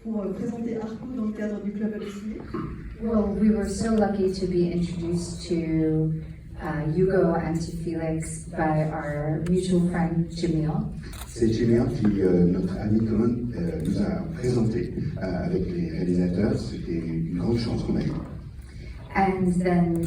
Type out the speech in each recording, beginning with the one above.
pour présenter Arco dans le cadre du Club Halluciné. Well, we were so lucky to be introduced to Hugo and to Felix by our mutual friend Jamil. C'est Jamil qui, notre ami commun, nous a présenté avec les réalisateurs. C'était une grande chance qu'on a eue. And then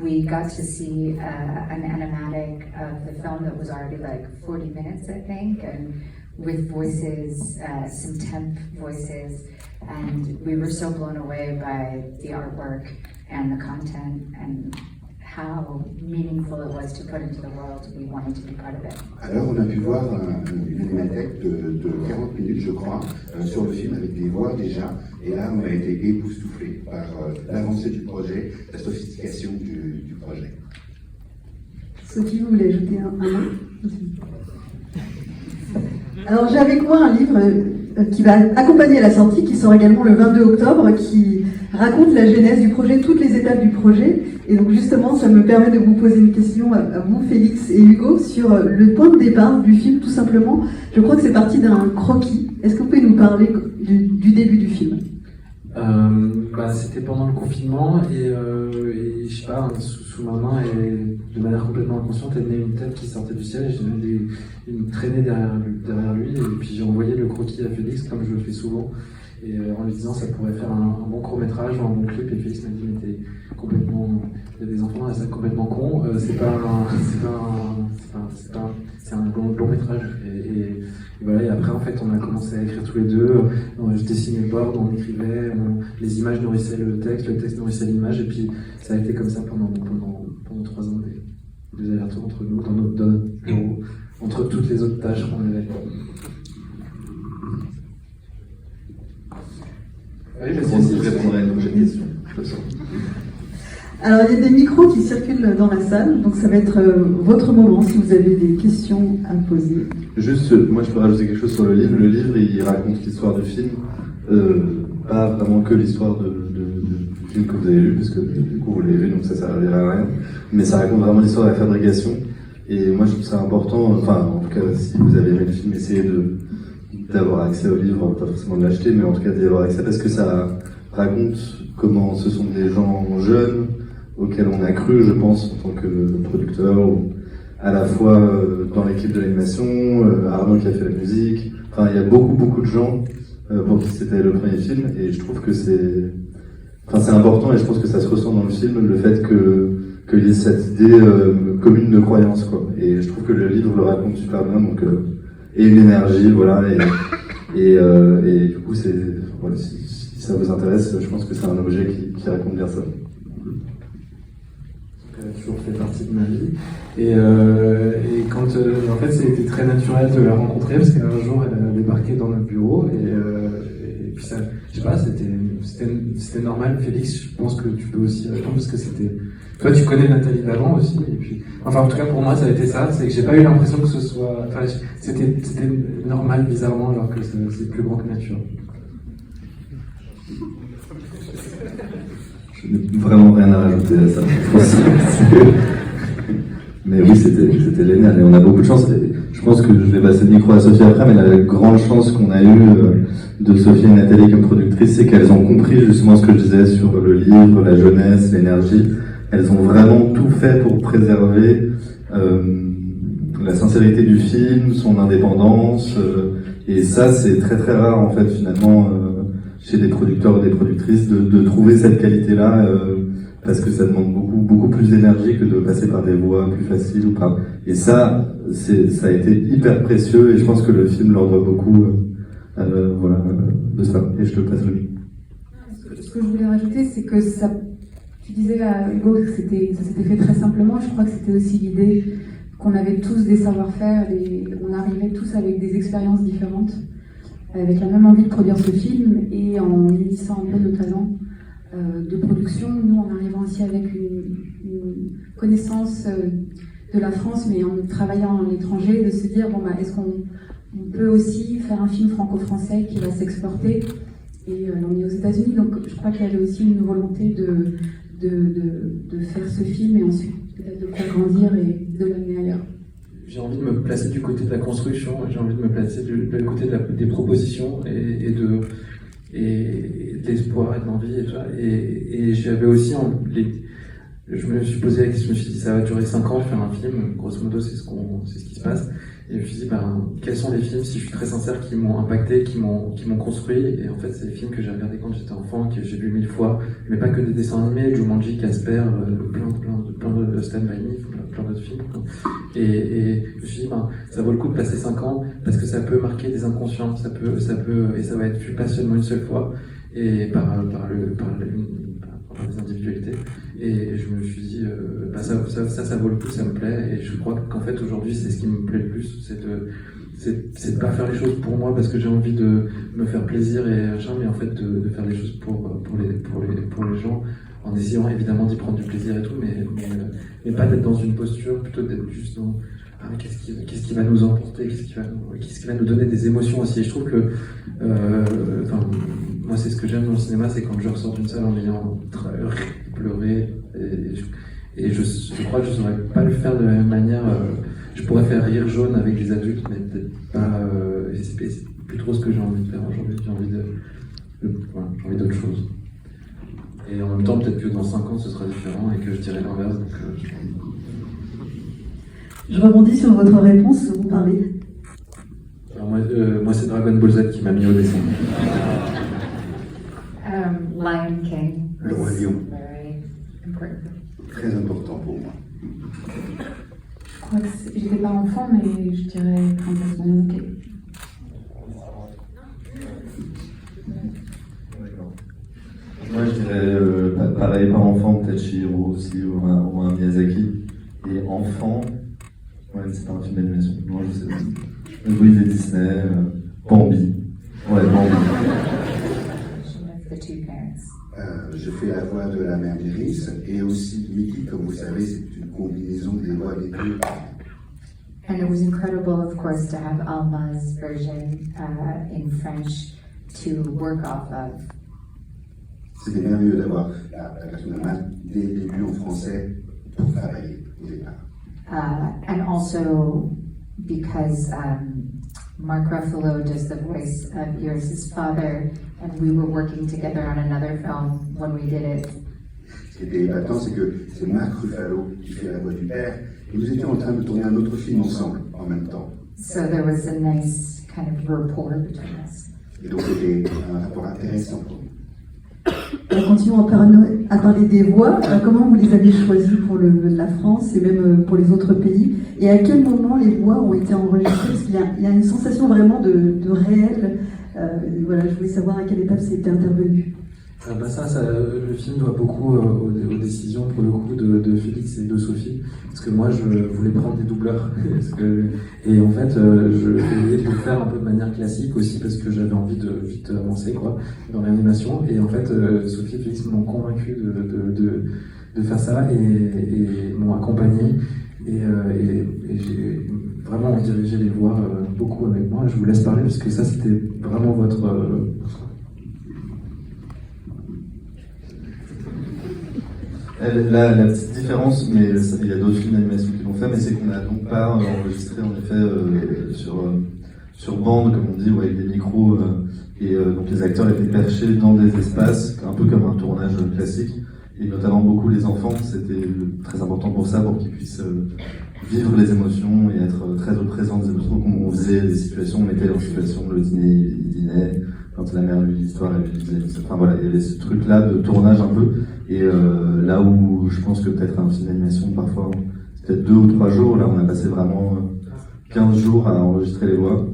we got to see an animatic of the film that was already like 40 minutes, I think, and with voices, some temp voices, and we were so blown away by the artwork and the content and how meaningful it was to put into the world. We wanted to be part of it. Alors on a pu voir une animathèque de 40 minutes, je crois, sur le film avec des voix déjà, et là on a été époustouflés par l'avancée du projet, la sophistication du projet. Sophie, vous voulez ajouter un mot? Alors j'ai avec moi un livre qui va accompagner la sortie, qui sort également le 22 octobre, qui raconte la genèse du projet, toutes les étapes du projet. Et donc justement, ça me permet de vous poser une question à vous, Félix et Hugo, sur le point de départ du film, tout simplement. Je crois que c'est parti d'un croquis. Est-ce que vous pouvez nous parler du début du film? C'était pendant le confinement et je sais pas, sous ma main et de manière complètement inconsciente, est née une tête qui sortait du ciel et j'ai donné une traînée derrière lui et puis j'ai envoyé le croquis à Félix comme je le fais souvent et en lui disant ça pourrait faire un bon court-métrage ou un bon clip et Félix m'a dit mais t'es complètement, il y a des enfants là, c'est complètement con, c'est un long-métrage et voilà, et après en fait on a commencé à écrire tous les deux, je dessinais le board, on écrivait, les images nourrissaient le texte nourrissait l'image et puis ça a été comme ça pendant 3 ans des allers-retours entre nous, dans notre bureau, entre toutes les autres tâches qu'on avait. Je répondrai à une prochaine question. Alors il y a des micros qui circulent dans la salle, donc ça va être votre moment si vous avez des questions à poser. Juste, moi je peux rajouter quelque chose sur le livre. Le livre il raconte l'histoire du film, pas vraiment que l'histoire du film que vous avez lu, parce que du coup vous l'avez vu donc ça servira à rien, mais ça raconte vraiment l'histoire de la fabrication. Et moi je trouve ça important, enfin en tout cas si vous avez aimé le film, essayez d'avoir accès au livre, pas forcément de l'acheter, mais en tout cas d'y avoir accès parce que ça raconte comment ce sont des gens jeunes auxquels on a cru, je pense, en tant que producteur, ou à la fois dans l'équipe de l'animation, Arnaud qui a fait la musique, enfin il y a beaucoup de gens pour qui c'était le premier film, et je trouve que c'est important, et je pense que ça se ressent dans le film, le fait qu'il y ait cette idée commune de croyance, quoi. Et je trouve que le livre le raconte super bien, donc et une énergie, voilà, et du coup c'est, voilà, si ça vous intéresse, je pense que c'est un objet qui raconte bien ça. Toujours fait partie de ma vie et quand en fait c'était très naturel de la rencontrer parce qu'un jour elle a débarqué dans notre bureau et puis ça, je sais pas, c'était normal. Félix, je pense que tu peux aussi répondre parce que toi tu connais Nathalie d'avant aussi et puis enfin en tout cas pour moi ça a été ça, c'est que j'ai pas eu l'impression que ce soit, enfin c'était normal bizarrement alors que c'est plus grand que nature. Je n'ai vraiment rien à rajouter à ça. Mais oui, c'était génial et on a beaucoup de chance. Je pense que je vais passer le micro à Sophie après, mais la grande chance qu'on a eue de Sophie et Nathalie comme productrices, c'est qu'elles ont compris justement ce que je disais sur le livre, la jeunesse, l'énergie. Elles ont vraiment tout fait pour préserver la sincérité du film, son indépendance, et ça c'est très très rare en fait finalement chez des producteurs ou des productrices de trouver cette qualité-là, parce que ça demande beaucoup plus d'énergie que de passer par des voies plus faciles ou pas. Et ça a été hyper précieux et je pense que le film leur doit beaucoup de ça. Et je te passe le micro. Ce que je voulais rajouter, c'est que tu disais à Hugo que ça s'était fait très simplement. Je crois que c'était aussi l'idée qu'on avait tous des savoir-faire et on arrivait tous avec des expériences différentes, avec la même envie de produire ce film et en unissant un peu nos talents de production, nous en arrivant aussi avec une connaissance de la France, mais en travaillant à l'étranger, de se dire est-ce qu'on peut aussi faire un film franco-français qui va s'exporter et l'emmener aux États-Unis. Donc je crois qu'il y avait aussi une volonté de faire ce film et ensuite peut-être de le faire grandir et de l'amener ailleurs. J'ai envie de me placer du côté de la construction, j'ai envie de me placer du côté des propositions et et de l'espoir et de l'envie et tout ça. Et j'avais aussi je me suis posé la question, je me suis dit ça va durer 5 ans, je vais faire un film, grosso modo c'est ce qui se passe. Et je me suis dit quels sont les films, si je suis très sincère, qui m'ont impacté, qui m'ont construit. Et en fait c'est les films que j'ai regardés quand j'étais enfant, que j'ai vu 1000 fois, mais pas que des dessins animés, Jumanji, Casper, plein de Stan By Me, plein d'autres films. Et je me suis dit ça vaut le coup de passer 5 ans parce que ça peut marquer des inconscients, ça peut et ça va être vu pas seulement une seule fois et par des individualités. Et je me suis dit ça vaut le coup, ça me plaît. Et je crois qu'en fait aujourd'hui c'est ce qui me plaît le plus, c'est de pas faire les choses pour moi parce que j'ai envie de me faire plaisir et machin, mais en fait de faire les choses pour les gens, en essayant évidemment d'y prendre du plaisir et tout, mais pas d'être dans une posture, plutôt d'être juste dans qu'est-ce qui va nous emporter, qu'est-ce qui va nous donner des émotions aussi. Et je trouve que moi c'est ce que j'aime dans le cinéma, c'est quand je ressors d'une salle en ayant pleuré, et je crois que je ne saurais pas le faire de la même manière. Je pourrais faire rire jaune avec des adultes, mais peut-être pas. C'est plus trop ce que j'ai envie de faire aujourd'hui. J'ai envie d'autre chose. Et en même temps, peut-être que dans 5 ans, ce sera différent et que je dirai l'inverse. Je rebondis sur votre réponse, vous parlez. Alors moi, c'est Dragon Ball Z qui m'a mis au dessin. Lion King. Le Roi Lion. Very important. Très important pour moi. Je crois que j'étais pas enfant, mais je dirais Princesse Mononoke. Moi, je dirais pareil, pas enfant, peut-être Chihiro aussi, ou un Miyazaki. Et enfant, c'est pas un film d'animation. Non, je sais pas. Oui, les Disney, Bambi. Ouais, Bambi. The two parents. Je fais la voix de la mère d'Iris et aussi Mickey, comme vous savez, c'est une combinaison des voix des deux. And it was incredible, of course, to have Alma's version in French to work off of. C'était merveilleux d'avoir la version d'Alma dès le début en français pour travailler au départ. And also because Mark Ruffalo does the voice of Iris' father, and we were working together on another film when we did it. Ce qui était épatant, c'est que c'est Mark Ruffalo qui fait la voix du père, et nous étions en train de tourner un autre film ensemble en même temps. So there was a nice kind of rapport between us. Et donc c'était un rapport intéressant pour nous. Continuons à parler des voix. Comment vous les avez choisies pour la France et même pour les autres pays? Et à quel moment les voix ont été enregistrées? Parce qu'il y a une sensation vraiment de réel. Voilà, je voulais savoir à quelle étape c'était intervenu. Le film doit beaucoup aux décisions pour le coup de Félix et de Sophie, parce que moi je voulais prendre des doubleurs et en fait je voulais le faire un peu de manière classique aussi parce que j'avais envie de vite avancer dans l'animation, et en fait Sophie et Félix m'ont convaincu de faire ça et m'ont accompagné et j'ai vraiment dirigé les voix beaucoup avec moi. Je vous laisse parler parce que ça c'était vraiment votre La petite différence, mais il y a d'autres films d'animation qui l'ont fait, mais c'est qu'on n'a donc pas enregistré en effet sur bande, comme on dit, ou avec des micros, et donc les acteurs étaient perchés dans des espaces, un peu comme un tournage classique, et notamment beaucoup les enfants, c'était très important pour ça, pour qu'ils puissent vivre les émotions et être très au présent des émotions. Donc on faisait des situations, on mettait en situation, le dîner, il dînait, quand la mère lui dit l'histoire, elle lui disait, enfin voilà, il y avait ce truc-là de tournage un peu, et là où je pense que peut-être un film d'animation, parfois, c'est peut-être 2 ou 3 jours, là on a passé vraiment 15 jours à enregistrer les voix,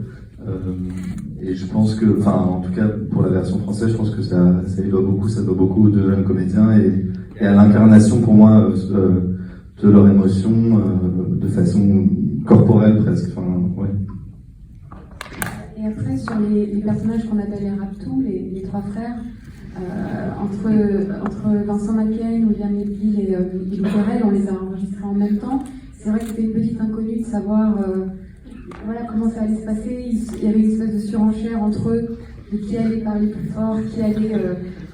et je pense que, enfin en tout cas pour la version française, je pense que ça doit beaucoup aux 2 jeunes comédiens et à l'incarnation pour moi de leur émotion de façon corporelle presque, enfin ouais. Et après, sur les personnages qu'on appelle les Raptou, les 3 frères, entre Vincent Macken, William Neville et Lou Ferrell, on les a enregistrés en même temps. C'est vrai que c'était une petite inconnue de savoir comment ça allait se passer. Il y avait une espèce de surenchère entre eux, de qui allait parler plus fort, qui allait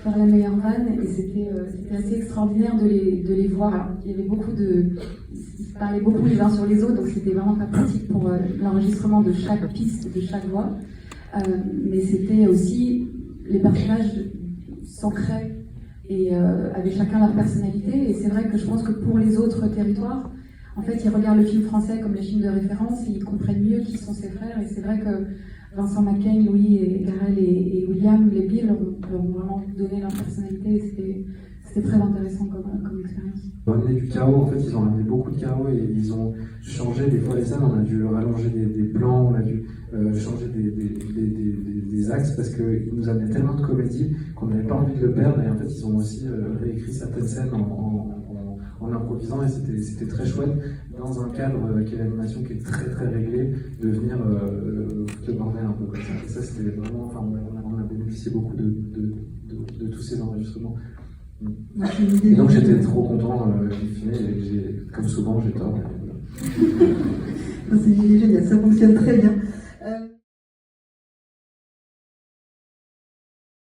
faire la meilleure vanne, et c'était assez extraordinaire de les voir. Alors, il y avait ils se parlaient beaucoup les uns sur les autres, donc c'était vraiment pas pratique pour l'enregistrement de chaque piste, de chaque voix. Mais c'était aussi les personnages s'ancraient et avaient chacun leur personnalité. Et c'est vrai que je pense que pour les autres territoires, en fait, ils regardent le film français comme les films de référence et ils comprennent mieux qui sont ses frères. Et c'est vrai que Vincent McCain, Louis et Garel et William, les Bill, leur ont vraiment donné leur personnalité. Et c'était très intéressant comme expérience. Ils ont amené du chaos, en fait, ils ont amené beaucoup de chaos et ils ont changé des fois les scènes. On a dû rallonger des plans, on a dû changer des axes parce qu'ils nous amenaient tellement de comédie qu'on n'avait pas envie de le perdre. Et en fait, ils ont aussi réécrit certaines scènes en improvisant et c'était très chouette dans un cadre qui est l'animation qui est très très réglé de venir foutre le bordel un peu comme ça. Et ça, c'était vraiment, enfin, on a bénéficié beaucoup de tous ces enregistrements. Et donc j'étais trop content du film et comme souvent j'ai tort. C'est génial, ça fonctionne très bien.